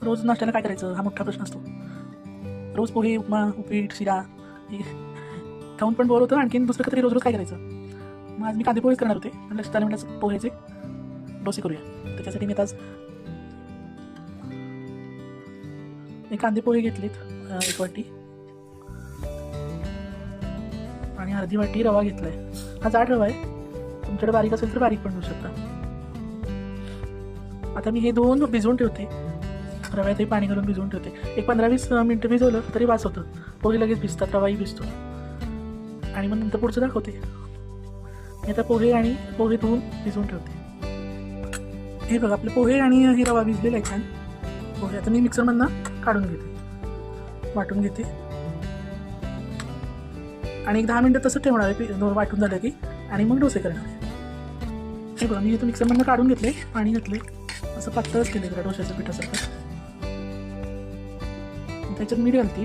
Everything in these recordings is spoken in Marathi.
रोज नाश्त्याला काय करायचं हा मोठा प्रश्न असतो. रोज पोहे, उपमा, उपीट, शिरा हे खाऊन पण बोर होतं. आणखीन दुसरं तरी रोज रोज काय करायचं. मग आज मी कांदे पोहेच करणार होते. पण लक्षात आलं म्हटलं पोहेचे डोसे करूया. त्याच्यासाठी मी आता कांदे पोहे घेतलेत 1 वाटी आणि अर्धी वाटी रवा घेतलाय. हा जाड रवा आहे, तुमच्याकडे बारीक असेल तर बारीक पण घेऊ शकता. आता मी हे 2 भिजवून ठेवते. रव्यातही पाणी घालून भिजवून ठेवते. एक 15-20 मिनटं भिजवलं तरी वास होतं. पोहे लगेच भिजतात, रवाही भिजतो. आणि मग नंतर पुढचं दाखवते. मी आता पोहे धुवून भिजवून ठेवते. हे बघा आपले पोहे आणि हे रवा भिजलेला आहे छान. पोहे आता मी मिक्सरमधनं काढून घेते, वाटून घेते आणि एक 10 मिनटं तसं ठेवणार आहे वाटून झालं की. आणि मग डोसे करणार आहे. हे बघा मी इथं मिक्सरमधनं काढून घेतले, पाणी घातले, असं पातळच केले जरा डोश्याच्या पिठासारखं. त्याच्यात मीठ घालते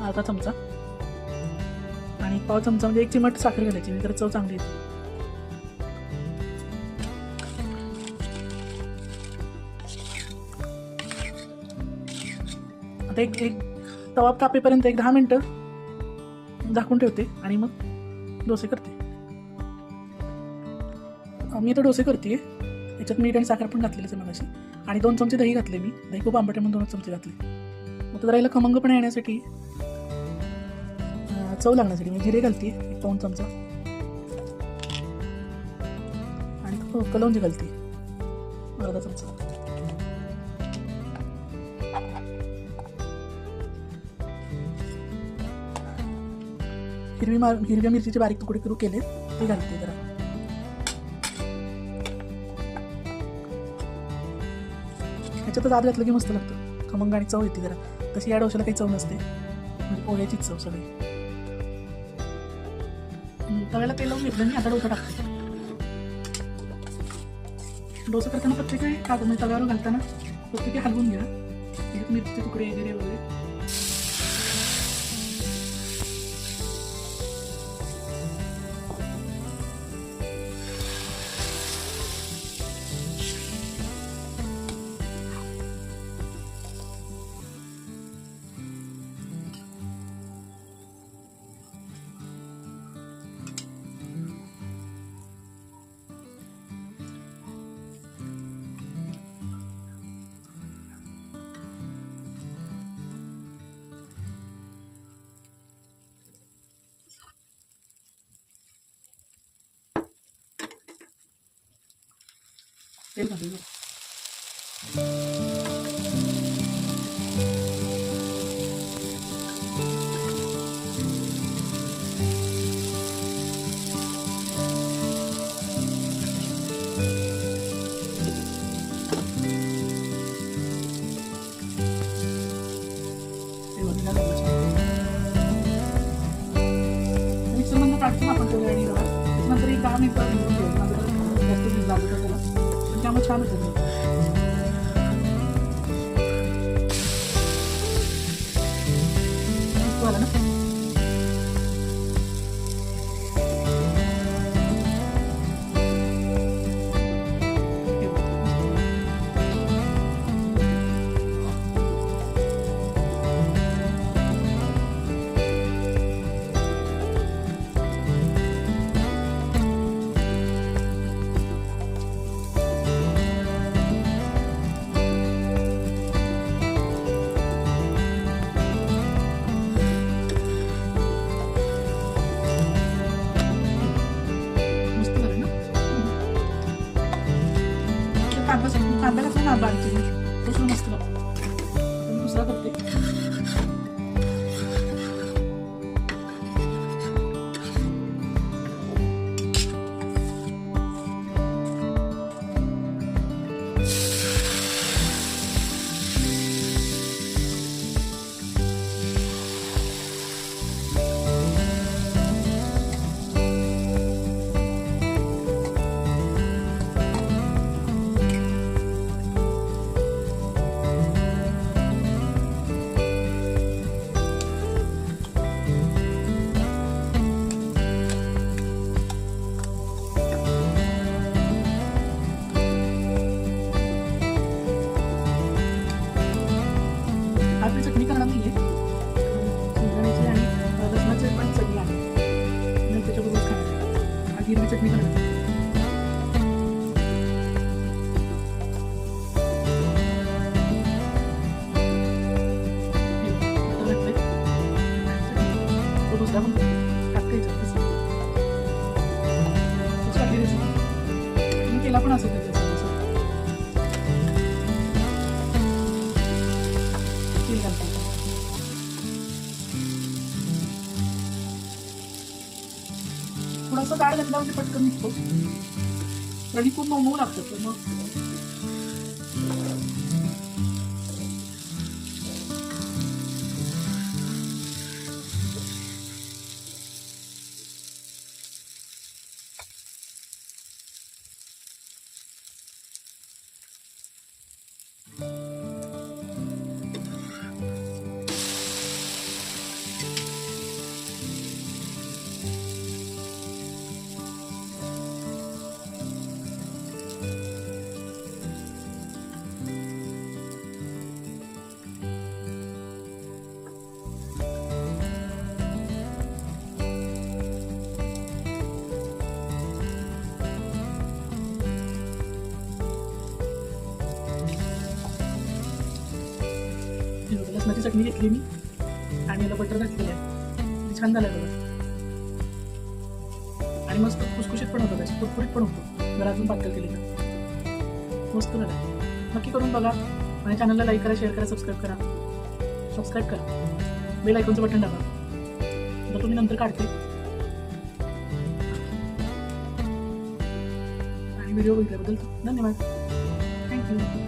अर्धा चमचा आणि 1 चमचा म्हणजे 1 चिमट साखर घालायची, मी तर चव चांगली येते. आता एक तवा तापेपर्यंत एक 10 मिनटं झाकून ठेवते आणि मग डोसे करते. मी आता डोसे करते. याच्यात मीठ आणि साखर पण घातलेलीच आहे मगाशी. आणि 2 चमचे दही घातले मी. दही खूप आंबट म्हणून 2 चमचे घातले. मग जरा याला खमंगपणा येण्यासाठी चव लागण्यासाठी मी जिरे घालते 1 पाऊण चमचा आणि कलौंजी घालते अर्धा चमचा. हिरव्या मिरचीचे बारीक तुकडे करू केले ते घालते जरा. ह्याच्यातच आत घातलं की मस्त लागतं, खमंग आणि चव येते जरा. तशी या डोश्याला काही चव नसते, म्हणजे पोह्याचीच चव सगळी. तव्याला तेल लावून घेतलं मी, आता डोसा टाकते. डोसा करताना प्रत्येक म्हणजे तव्यावर घालताना प्रत्येकी हलवून घ्या. मिरचीचे तुकडे वगैरे वगैरे तेल घालून मिक्सरमधून काढतो आपण थोड्या वेळी रवा. त्याच्यानंतर एक 10 मिनिटं जास्त भिजला त्याला, पण त्यामुळे छान होतं. झालं ना. कांदा कसं ना बारीक चिरून तसं मस्त लागतं. दुसरा करते. मला पण असं कधी असं तेल घालते. थोडंसं डाळ घातला म्हणजे पटकन निघतो आणि खूप मऊ लागतं तर मग लसणाची चटणी घेतली मी आणि याला बटर घातलेलं आहे. छान झालं बघा आणि मस्त खुसखुशीत पण होतं, त्याची कुरकुरीत पण होतो जर अजून पातळ केली तर मस्त झालं. नक्की करून बघा. माझ्या चॅनलला लाईक करा, शेअर करा, सबस्क्राईब करा, बेल आयकॉनचं बटन दाबा. तर तुम्ही नंतर काढते आणि व्हिडिओ बघितल्याबद्दल धन्यवाद. थँक्यू.